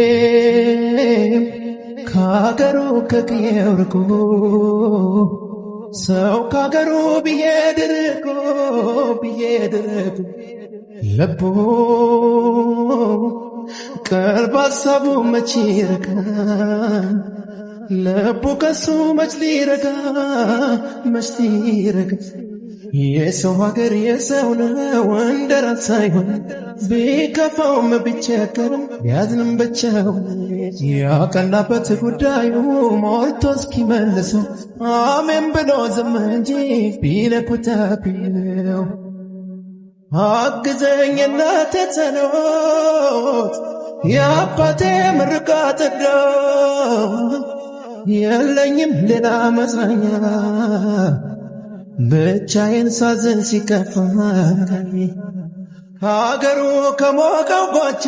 መቼም ከአገሩ ከቀየው ርቆ ሰው ከአገሩ ቢሄድ ርቆ ልቡ ቀልብ ሐሳቡ መች ይረካል? ልቡ ከሱ መች ሊረጋ የሰው ሀገር የሰው ነው እንደራስ ሳይሆን ቢከፋውም ቢቸገርም ቢያዝንም ብቻውን ያቀናበት ጉዳዩ ሞልቶ እስኪመልሰው አሜን ብሎ ዝም እንጂ ቢነኩት ቢለው አግዘኝ እናቴ ጸሎት የአባቴ ምርቃት እንደው የለኝም ሌላ መጽናኛ ብቻዬን ሳዝን ሲከፋኝ ሀገሩ ከሞቀው ጎጆ